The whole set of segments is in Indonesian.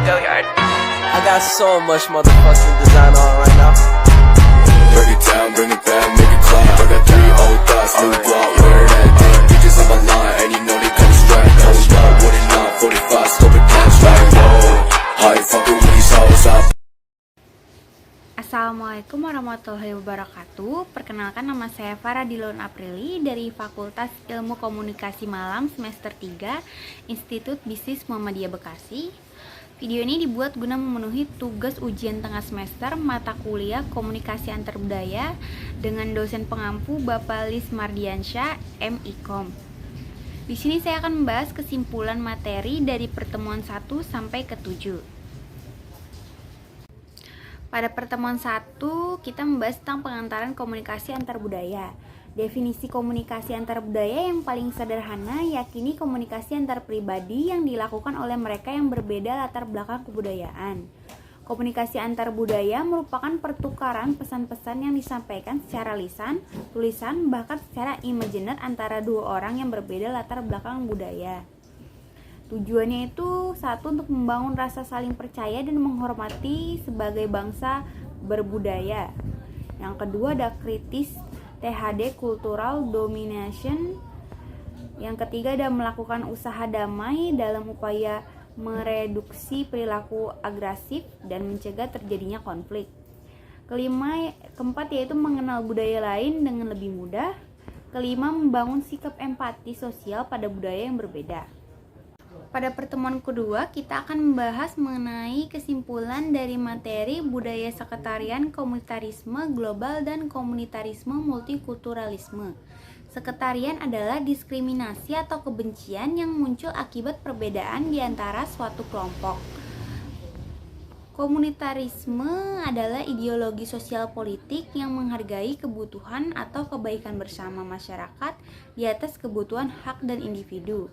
Go yard. I got so much motherfucking design on right now. Break it down, bring it back, make it clap. I got 3 old thoughts, new block, where that thing. Bitches on my line, and you know they come straight. Hold up, what it not, 45, scope it cash like whoa. High fucking with these hoes up. Assalamualaikum warahmatullahi wabarakatuh. Perkenalkan, nama saya Farah Dilon Aprili dari Fakultas Ilmu Komunikasi Malam semester 3 Institut Bisnis Muhammadiyah Bekasi. Video ini dibuat guna memenuhi tugas ujian tengah semester mata kuliah Komunikasi Antarbudaya dengan dosen pengampu Bapak Lis Mardiansyah, MIKOM. Di sini saya akan membahas kesimpulan materi dari pertemuan 1 sampai ke 7. Pada pertemuan 1, kita membahas tentang pengantaran komunikasi antar budaya. Definisi komunikasi antar budaya yang paling sederhana yakini komunikasi antar pribadi yang dilakukan oleh mereka yang berbeda latar belakang kebudayaan. Komunikasi antar budaya merupakan pertukaran pesan-pesan yang disampaikan secara lisan, tulisan, bahkan secara imajiner antara dua orang yang berbeda latar belakang budaya. Tujuannya itu satu, untuk membangun rasa saling percaya dan menghormati sebagai bangsa berbudaya. Yang kedua ada kritis THD cultural domination. Yang ketiga ada melakukan usaha damai dalam upaya mereduksi perilaku agresif dan mencegah terjadinya konflik. Keempat yaitu mengenal budaya lain dengan lebih mudah. Kelima, membangun sikap empati sosial pada budaya yang berbeda. Pada pertemuan kedua, kita akan membahas mengenai kesimpulan dari materi budaya sekretarian komunitarisme global dan komunitarisme multikulturalisme. Sekretarian adalah diskriminasi atau kebencian yang muncul akibat perbedaan di antara suatu kelompok. Komunitarisme adalah ideologi sosial politik yang menghargai kebutuhan atau kebaikan bersama masyarakat di atas kebutuhan hak dan individu.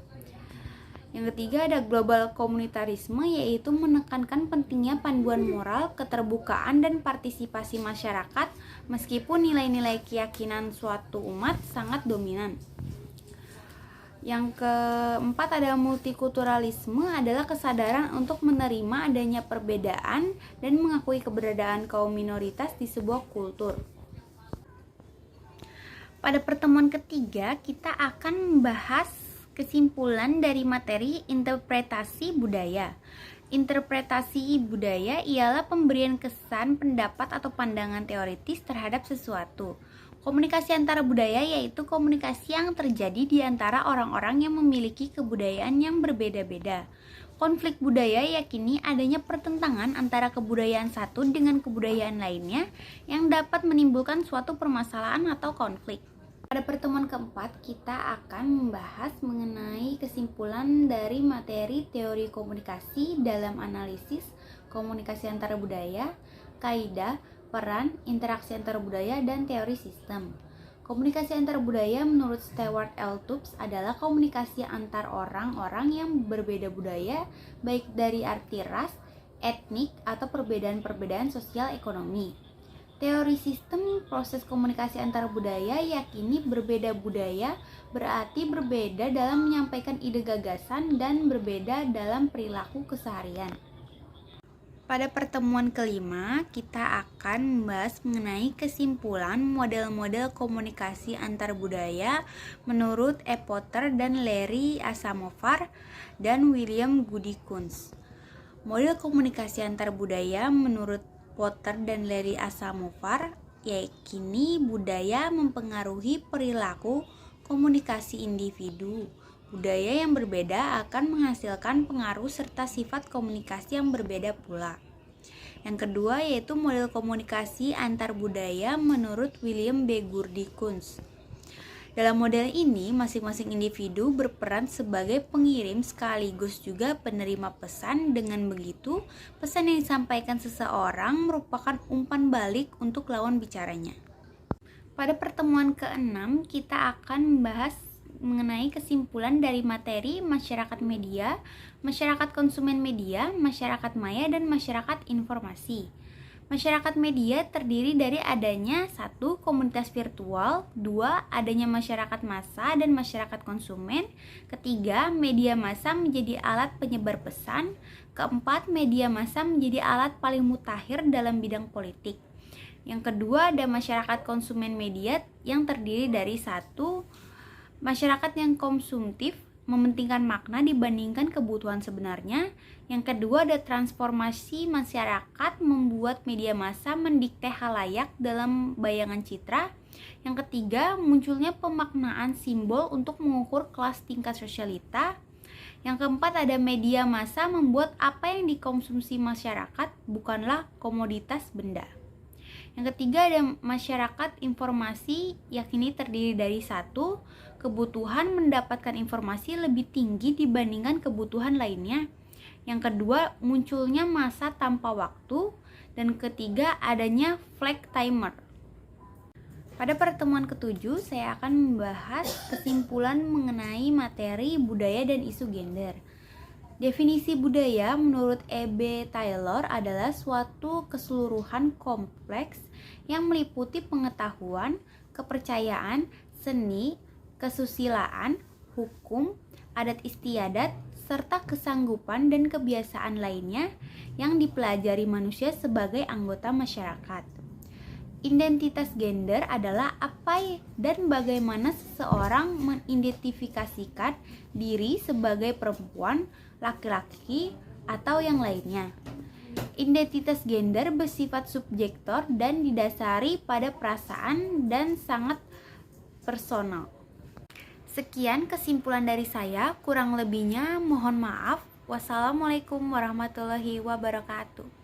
Yang ketiga ada global komunitarisme, yaitu menekankan pentingnya panduan moral, keterbukaan, dan partisipasi masyarakat meskipun nilai-nilai keyakinan suatu umat sangat dominan. Yang keempat ada multikulturalisme, adalah kesadaran untuk menerima adanya perbedaan dan mengakui keberadaan kaum minoritas di sebuah kultur. Pada pertemuan ketiga, kita akan membahas kesimpulan dari materi interpretasi budaya. Interpretasi budaya ialah pemberian kesan, pendapat, atau pandangan teoritis terhadap sesuatu. Komunikasi antara budaya yaitu komunikasi yang terjadi di antara orang-orang yang memiliki kebudayaan yang berbeda-beda. Konflik budaya yakini adanya pertentangan antara kebudayaan satu dengan kebudayaan lainnya yang dapat menimbulkan suatu permasalahan atau konflik. Pada pertemuan keempat, kita akan membahas mengenai kesimpulan dari materi teori komunikasi dalam analisis komunikasi antara budaya, kaidah, peran, interaksi antar budaya, dan teori sistem. Komunikasi antar budaya menurut Stewart L. Tubbs adalah komunikasi antar orang-orang yang berbeda budaya, baik dari arti ras, etnik, atau perbedaan-perbedaan sosial ekonomi. Teori sistem proses komunikasi antar budaya yakini berbeda budaya berarti berbeda dalam menyampaikan ide gagasan dan berbeda dalam perilaku keseharian. Pada pertemuan kelima, kita akan membahas mengenai kesimpulan model-model komunikasi antar budaya menurut E. Potter dan Larry Asamovar dan William Goody Kunz. Model komunikasi antar budaya menurut Potter dan Larry Asamovar yakini budaya mempengaruhi perilaku komunikasi individu. Budaya yang berbeda akan menghasilkan pengaruh serta sifat komunikasi yang berbeda pula. Yang kedua yaitu model komunikasi antar budaya menurut William B. Goody Kunz. Dalam model ini, masing-masing individu berperan sebagai pengirim sekaligus juga penerima pesan. Dengan begitu, pesan yang disampaikan seseorang merupakan umpan balik untuk lawan bicaranya. Pada pertemuan ke-6, kita akan membahas mengenai kesimpulan dari materi masyarakat media, masyarakat konsumen media, masyarakat maya, dan masyarakat informasi. Masyarakat media terdiri dari adanya 1. Komunitas virtual, 2. Adanya masyarakat massa dan masyarakat konsumen, ketiga, media massa menjadi alat penyebar pesan, keempat, media massa menjadi alat paling mutakhir dalam bidang politik. Yang kedua, ada masyarakat konsumen media yang terdiri dari 1. Masyarakat yang konsumtif, mementingkan makna dibandingkan kebutuhan sebenarnya. Yang kedua, ada transformasi masyarakat membuat media massa mendikte halayak dalam bayangan citra. Yang ketiga, munculnya pemaknaan simbol untuk mengukur kelas tingkat sosialita. Yang keempat, ada media massa membuat apa yang dikonsumsi masyarakat bukanlah komoditas benda. Yang ketiga, ada masyarakat informasi, yakni terdiri dari 1. Kebutuhan mendapatkan informasi lebih tinggi dibandingkan kebutuhan lainnya. Yang kedua, munculnya masa tanpa waktu. Dan ketiga, adanya flag timer. Pada pertemuan ke-7, saya akan membahas kesimpulan mengenai materi budaya dan isu gender. Definisi budaya menurut E.B. Taylor adalah suatu keseluruhan kompleks yang meliputi pengetahuan, kepercayaan, seni, kesusilaan, hukum, adat istiadat, serta kesanggupan dan kebiasaan lainnya yang dipelajari manusia sebagai anggota masyarakat. Identitas gender adalah apa dan bagaimana seseorang mengidentifikasikan diri sebagai perempuan, laki-laki, atau yang lainnya. Identitas gender bersifat subjektor dan didasari pada perasaan dan sangat personal. Sekian kesimpulan dari saya, kurang lebihnya mohon maaf. Wassalamualaikum warahmatullahi wabarakatuh.